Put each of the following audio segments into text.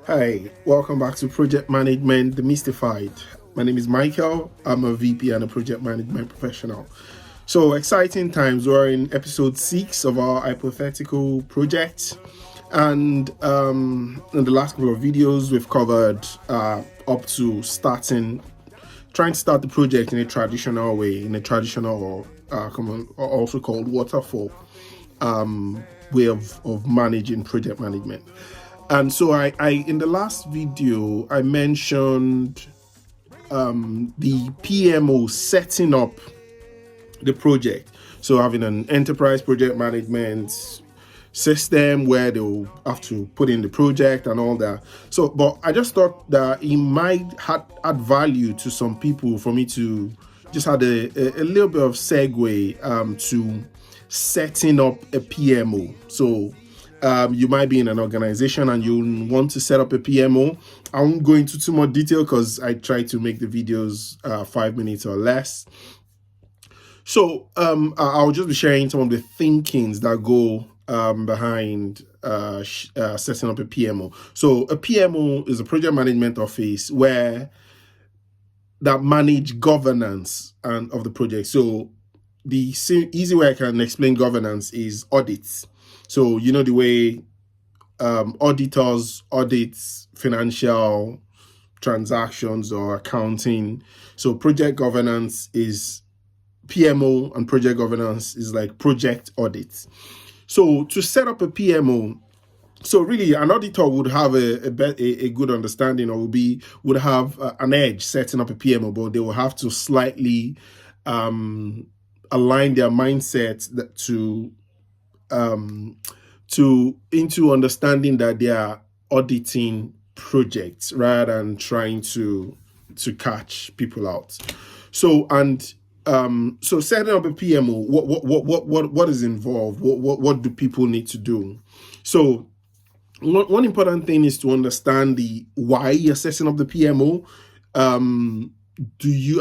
Hi, welcome back to Project Management Demystified. My name is Michael. I'm a VP and a project management professional. So, exciting times. We're in episode 6 of our hypothetical project. And in the last couple of videos, we've covered up to trying to start the project in a traditional way, in a traditional or also called waterfall way of managing project management. And so I in the last video, I mentioned the PMO setting up the project. So having an enterprise project management system where they'll have to put in the project and all that. So, but I just thought that it might add value to some people for me to just had a little bit of segue to setting up a PMO. So you might be in an organization and you want to set up a PMO. I won't go into too much detail because I try to make the videos 5 minutes or less. So I'll just be sharing some of the thinkings that go behind setting up a PMO. So a PMO is a project management office that manage governance and of the project. So the easy way I can explain governance is audits. So you know the way auditors audit financial transactions or accounting. So project governance is PMO, and project governance is like project audits. So to set up a PMO, so really an auditor would have a good understanding, or would have an edge setting up a PMO, but they will have to slightly align their mindset into understanding that they are auditing projects rather than trying to catch people out. So so setting up a PMO, what is involved? What do people need to do? So one important thing is to understand the why you're setting up the PMO. Are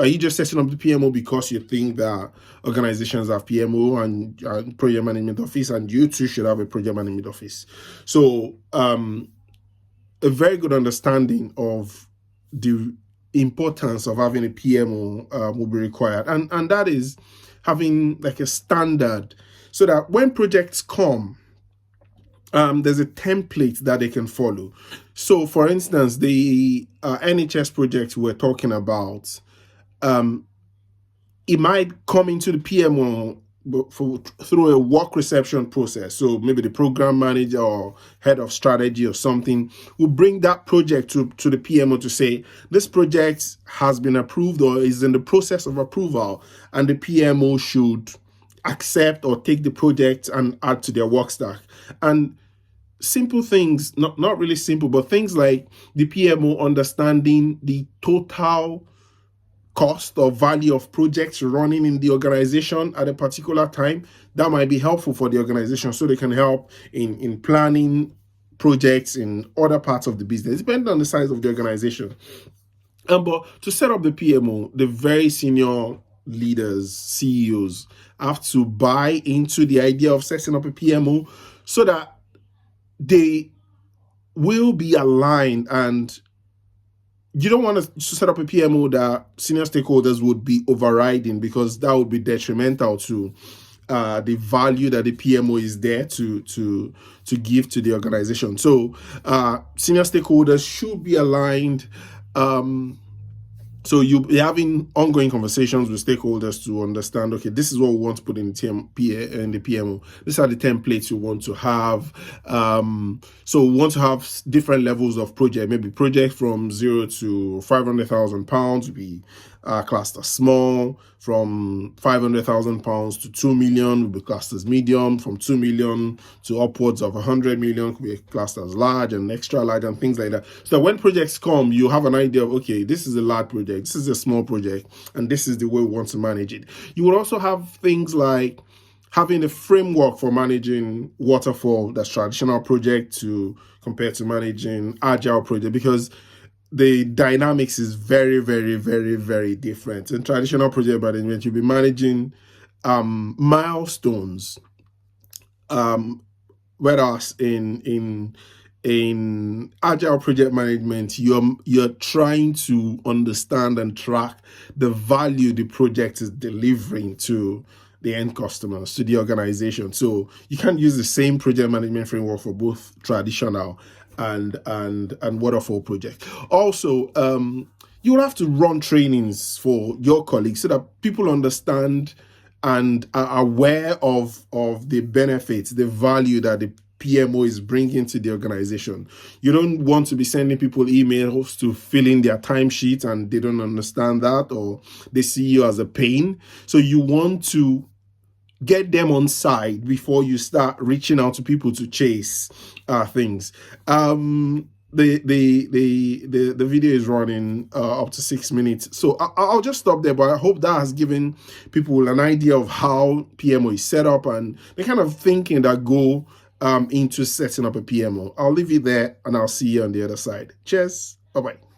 you just setting up the PMO because you think that organizations have PMO and project management office, and you too should have a project management office? So a very good understanding of the importance of having a PMO will be required, and that is having like a standard so that when projects come, there's a template that they can follow. So for instance, the NHS project we're talking about, it might come into the PMO through a work reception process. So maybe the program manager or head of strategy or something will bring that project to the PMO to say, this project has been approved or is in the process of approval, and the PMO should accept or take the project and add to their work stack. And simple things, not really simple, but things like the PMO understanding the total cost or value of projects running in the organization at a particular time, that might be helpful for the organization, so they can help in planning projects in other parts of the business, depending on the size of the organization. But to set up the PMO, the very senior leaders, CEOs, have to buy into the idea of setting up a PMO so that they will be aligned. And you don't want to set up a PMO that senior stakeholders would be overriding, because that would be detrimental to the value that the PMO is there to give to the organization. So senior stakeholders should be aligned. So you'll be having ongoing conversations with stakeholders to understand, okay, this is what we want to put in the PMO. These are the templates you want to have. So we want to have different levels of project. Maybe project from 0 to 500,000 pounds will be classed as small. From 500,000 pounds to 2 million will be classed as medium. From 2 million to upwards of 100 million could be classed as large and extra large and things like that. So when projects come, you have an idea of, okay, this is a large project, this is a small project, and this is the way we want to manage it. You will also have things like having a framework for managing waterfall, that's traditional project, compared to managing agile project, because the dynamics is very, very, very, very different. In traditional project management, you'll be managing milestones, whereas in in agile project management, you're trying to understand and track the value the project is delivering to the end customers, to the organization. So you can't use the same project management framework for both traditional and waterfall project. Also, you will have to run trainings for your colleagues so that people understand and are aware of the benefits, the value that the PMO is bringing to the organization. You don't want to be sending people emails to fill in their timesheet and they don't understand that, or they see you as a pain. So you want to get them on side before you start reaching out to people to chase things. The video is running up to 6 minutes, so I'll just stop there. But I hope that has given people an idea of how PMO is set up and the kind of thinking that go into setting up a PMO. I'll leave you there, and I'll see you on the other side. Cheers. Bye bye.